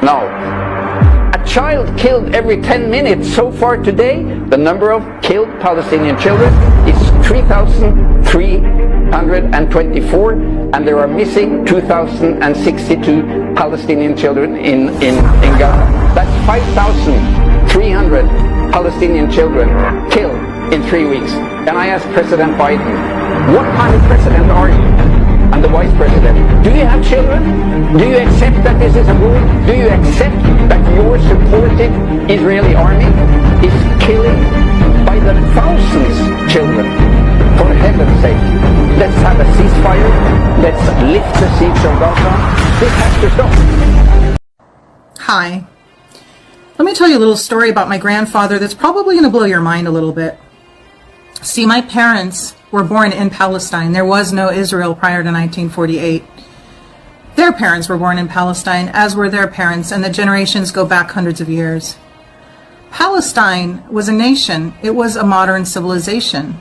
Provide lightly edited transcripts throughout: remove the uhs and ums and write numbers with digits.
Now, a child killed every 10 minutes so far today. The number of killed Palestinian children is 3,324, and there are missing 2,062 Palestinian children in Gaza. That's 5,300 Palestinian children killed in 3 weeks. And I asked President Biden, what kind of president are you? And the vice president, do you have children? Do you accept that this is a war? Do you accept that your supported Israeli army is killing by the thousands children? For heaven's sake, let's have a ceasefire. Let's lift the siege of Gaza. This has to stop. Hi. Let me tell you a little story about my grandfather that's probably going to blow your mind a little bit. See, my parents were born in Palestine. There was no Israel prior to 1948. Their parents were born in Palestine, as were their parents, and the generations go back hundreds of years. Palestine was a nation. It was a modern civilization.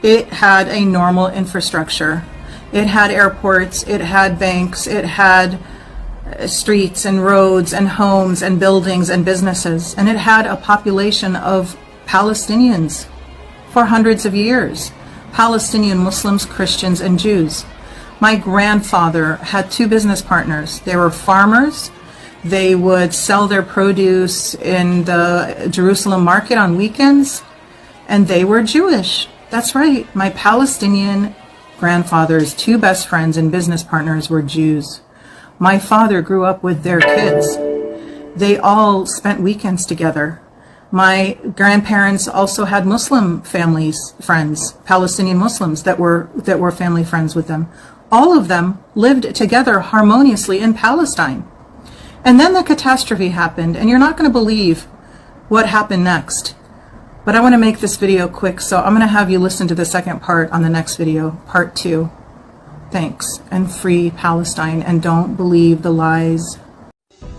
It had a normal infrastructure. It had airports, it had banks, it had streets and roads and homes and buildings and businesses, and it had a population of Palestinians for hundreds of years. Palestinian Muslims, Christians, and Jews. My grandfather had two business partners. They were farmers. They would sell their produce in the Jerusalem market on weekends, and they were Jewish. That's right. My Palestinian grandfather's two best friends and business partners were Jews. My father grew up with their kids. They all spent weekends together. My grandparents also had Muslim families, friends, Palestinian Muslims that were family friends with them. All of them lived together harmoniously in Palestine. And then the catastrophe happened, and you're not going to believe what happened next. But I want to make this video quick, so I'm going to have you listen to the second part on the next video, part 2. Thanks, and free Palestine, and don't believe the lies.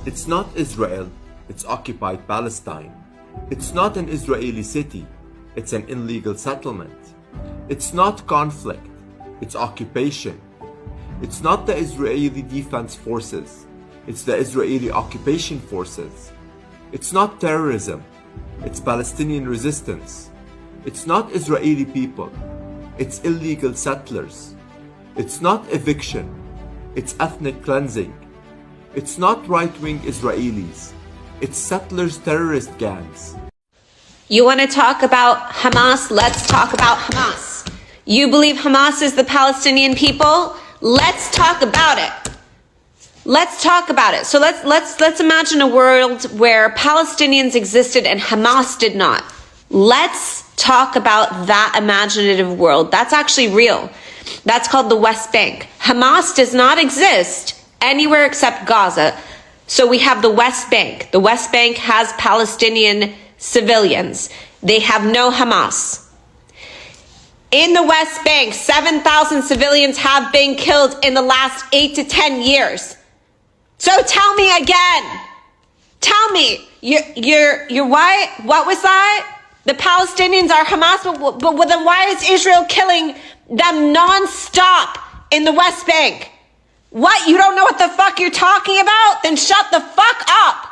It's not Israel, it's occupied Palestine. It's not an Israeli city, it's an illegal settlement. It's not conflict, it's occupation. It's not the Israeli Defense Forces, it's the Israeli occupation forces. It's not terrorism, it's Palestinian resistance. It's not Israeli people, it's illegal settlers. It's not eviction, it's ethnic cleansing. It's not right-wing Israelis, it's settlers' terrorist gangs. You want to talk about Hamas? Let's talk about Hamas. You believe Hamas is the Palestinian people? Let's talk about it. Let's talk about it. So let's imagine a world where Palestinians existed and Hamas did not. Let's talk about that imaginative world. That's actually real. That's called the West Bank. Hamas does not exist anywhere except Gaza. So we have the West Bank. The West Bank has Palestinian civilians. They have no Hamas. In the West Bank, 7,000 civilians have been killed in the last 8 to 10 years. So tell me again. Tell me, you're why? What was that? The Palestinians are Hamas, but then why is Israel killing them non-stop in the West Bank? What? You don't know what the fuck you're talking about? Then shut the fuck up.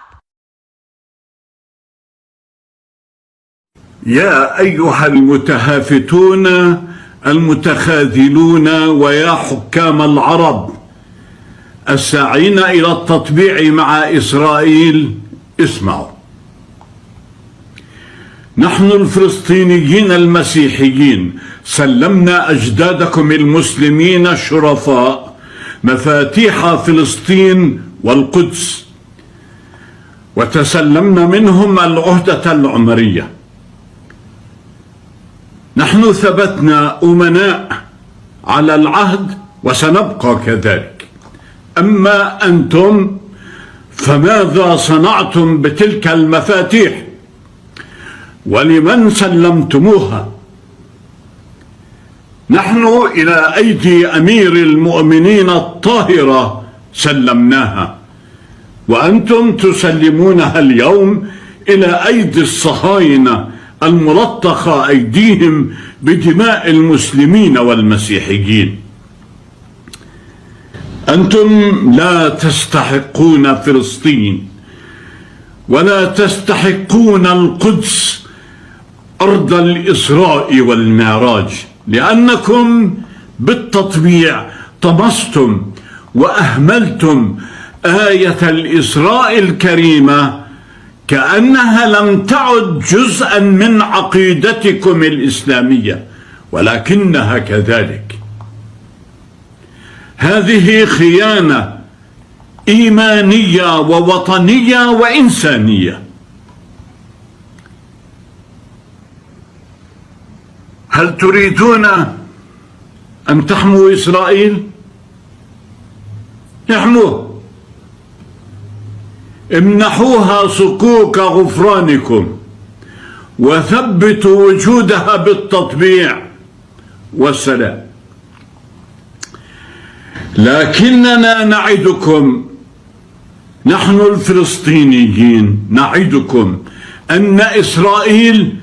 يا أيها المتهافتون المتخاذلون ويا حكام العرب الساعين إلى التطبيع مع إسرائيل، اسمعوا. نحن الفلسطينيين المسيحيين سلمنا أجدادكم المسلمين الشرفاء مفاتيح فلسطين والقدس، وتسلمنا منهم العهدة العمرية. نحن ثبتنا أمناء على العهد وسنبقى كذلك. أما أنتم فماذا صنعتم بتلك المفاتيح؟ ولمن سلمتموها؟ نحن إلى أيدي أمير المؤمنين الطاهرة سلمناها، وأنتم تسلمونها اليوم إلى أيدي الصهاينة الملطخة أيديهم بدماء المسلمين والمسيحيين. أنتم لا تستحقون فلسطين، ولا تستحقون القدس أرض الإسراء والمعراج، لأنكم بالتطبيع طمستم وأهملتم آية الإسراء الكريمة كأنها لم تعد جزءا من عقيدتكم الإسلامية، ولكنها كذلك. هذه خيانة إيمانية ووطنية وإنسانية. هل تريدون أن تحموا إسرائيل؟ احموه، امنحوها صكوك غفرانكم وثبتوا وجودها بالتطبيع والسلام. لكننا نعدكم، نحن الفلسطينيين نعدكم أن إسرائيل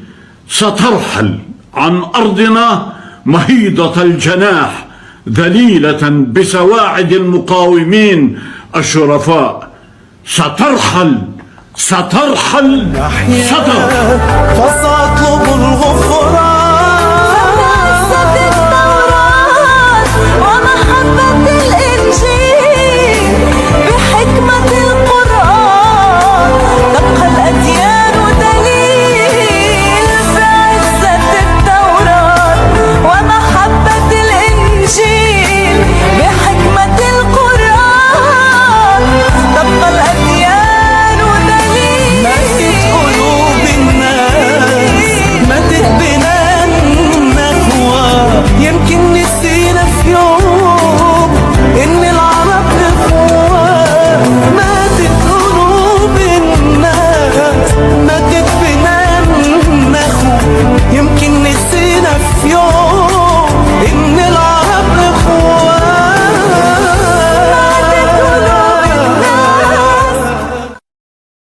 سترحل عن أرضنا مهيضة الجناح ذليلة بسواعد المقاومين الشرفاء. سترحل فسأطلب الغفران